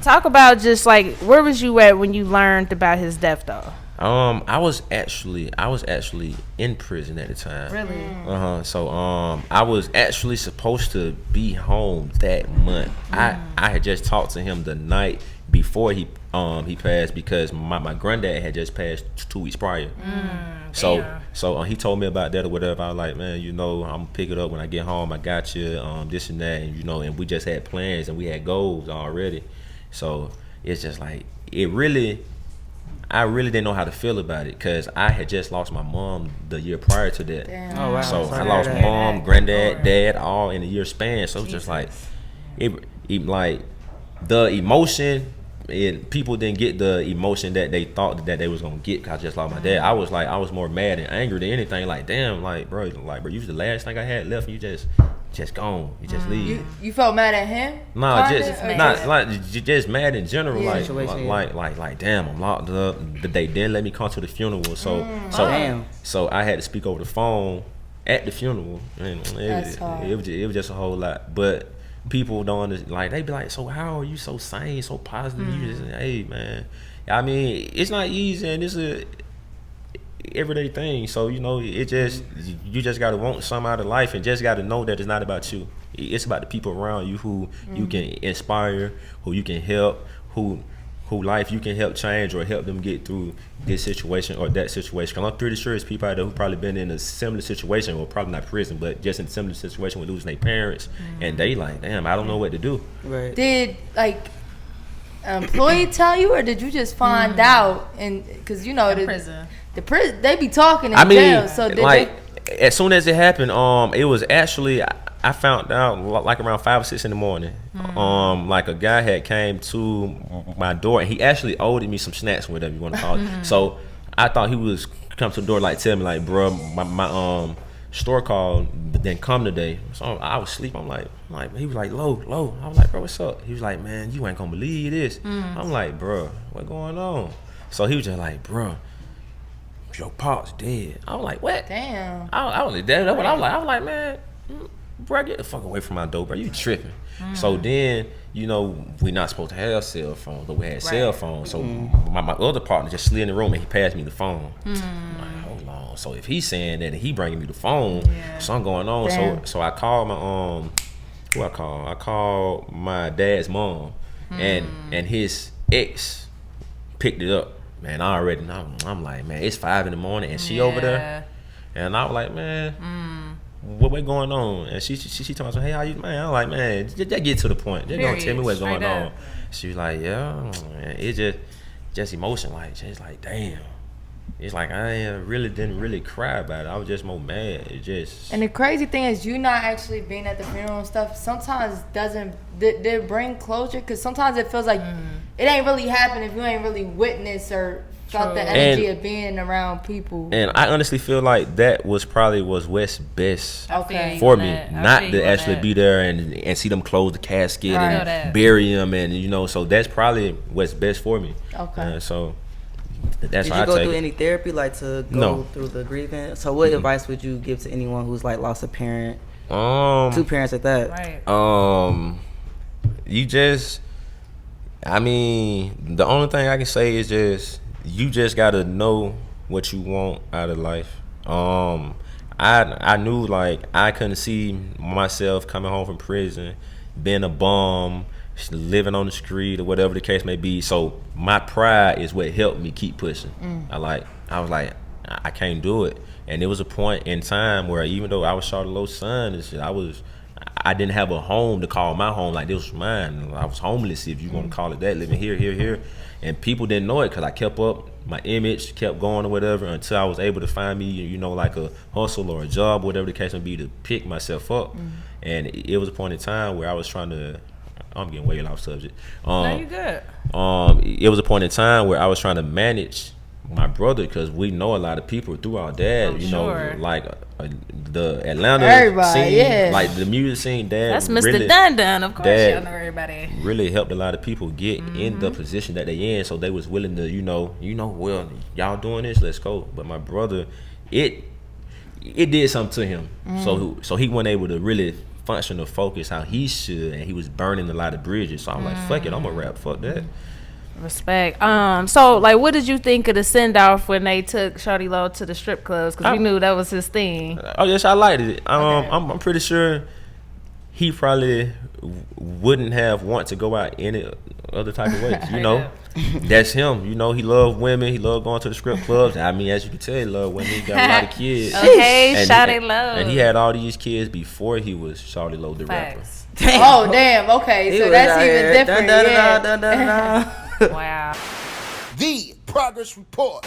Talk about just like where was you at when you learned about his death though? I was actually in prison at the time. Really? So I was actually supposed to be home that month. I had just talked to him the night before he passed because my granddad had just passed 2 weeks prior. So he told me about that or whatever. I was like, man, I'm gonna pick it up when I get home. I got you, this and that, and and we just had plans and we had goals already. So it's just like I really didn't know how to feel about it because I had just lost my mom the year prior to that. Damn. Oh, wow. So I lost mom, granddad, dad, all in a year span. So it's just like it like the emotion. People didn't get the emotion that they thought that they was gonna get because I just lost my dad. I was more mad and angry than anything. Like, damn, bro, you was the last thing I had left. And you just gone. You just leave. You felt mad at him? Nah, just mad in general. Yeah. Like, damn, I'm locked up. They didn't let me come to the funeral. So I had to speak over the phone at the funeral. And it was just a whole lot. But people don't understand. Like, they be like, so how are you so sane, so positive? You just, hey, man. I mean, it's not easy, and it's a everyday thing. So you just gotta want something out of life, and just gotta know that it's not about you. It's about the people around you who you can inspire, who you can help, who life you can help change or help them get through this situation or that situation. Cause I'm pretty sure it's people out there who probably been in a similar situation, or probably not prison, but just in a similar situation with losing their parents, and they like, damn, I don't know what to do. Right. Did an employee tell you, or did you just find out? And because prison. The prison, they be talking in jail. So as soon as it happened, it was actually I found out like around 5 or 6 in the morning. Like a guy had came to my door, and he actually owed me some snacks, whatever you want to call it. So I thought he was come to the door like tell me like, bro, my store called, but didn't come today. So I was asleep. I'm like he was like, Lo. I was like, bro, what's up? He was like, man, you ain't gonna believe this. I'm like, bro, what going on? So he was just like, bro, your pop's dead. I was like, what? Damn. I was like, that's what I was like. I was like, man, bro, get the fuck away from my door, bro. You tripping. So then, we're not supposed to have cell phones, but we had cell phones. So my other partner just slid in the room and he passed me the phone. I'm like, hold on. So if he's saying that and he bringing me the phone, something going on. Damn. So I called my who I called? I called my dad's mom, and his ex picked it up. Man, I'm like, man, it's 5 in the morning and she over there, and I was like, man, what going on? And she told me, hey, how you, man? I'm like, man, just get to the point. They're gonna tell me what's going on. She was like, yeah, it's just emotion, like, just like, damn. It's like I really didn't really cry about it. I was just more mad. It just. And the crazy thing is, you not actually being at the funeral and stuff. Sometimes did bring closure, because sometimes it feels like it ain't really happened if you ain't really witnessed or felt the energy of being around people. And I honestly feel like that was probably what's best for me, not to actually be there and see them close the casket and bury them, and so that's probably what's best for me. Okay. So. That's Did you go through any therapy, like to go through the grievance? So what advice would you give to anyone who's like lost a parent, 2 parents at that? Right. You just, I mean, the only thing I can say is you just gotta know what you want out of life. I knew like I couldn't see myself coming home from prison, being a bum, living on the street or whatever the case may be. So my pride is what helped me keep pushing. I was like, I can't do it. And there was a point in time where even though I was Shawty Lo's son, I didn't have a home to call my home. Like, this was mine. I was homeless, if you want to call it that, living here. And people didn't know it because I kept up my image, kept going or whatever, until I was able to find me, like a hustle or a job, whatever the case may be, to pick myself up. And it was a point in time where I was trying to, I'm getting way off subject. No, you good. It was a point in time where I was trying to manage my brother, because we know a lot of people through our dad, like the Atlanta scene, like the music scene. Dad, that's Mr. Really, Dun, of course. Y'all know everybody. Really helped a lot of people get in the position that they in, so they was willing to, well, y'all doing this, let's go. But my brother, it did something to him, so he wasn't able to really functional focus how he should, and he was burning a lot of bridges. So I'm like, fuck it, I'm gonna rap. Fuck that. Respect. So like, what did you think of the send off when they took Shawty Lo to the strip clubs? Because we knew that was his thing. Oh yes, I liked it. I'm pretty sure he probably wouldn't have want to go out any other type of way. You know, that's him. You know, he loved women. He loved going to the strip clubs. I mean, as you can tell, he loved women. He got a lot of kids. Okay, Shawty Lo. And he had all these kids before he was Shawty Lo the rapper. Damn. Oh damn. Okay, so that's even different. Wow. The Progress Report.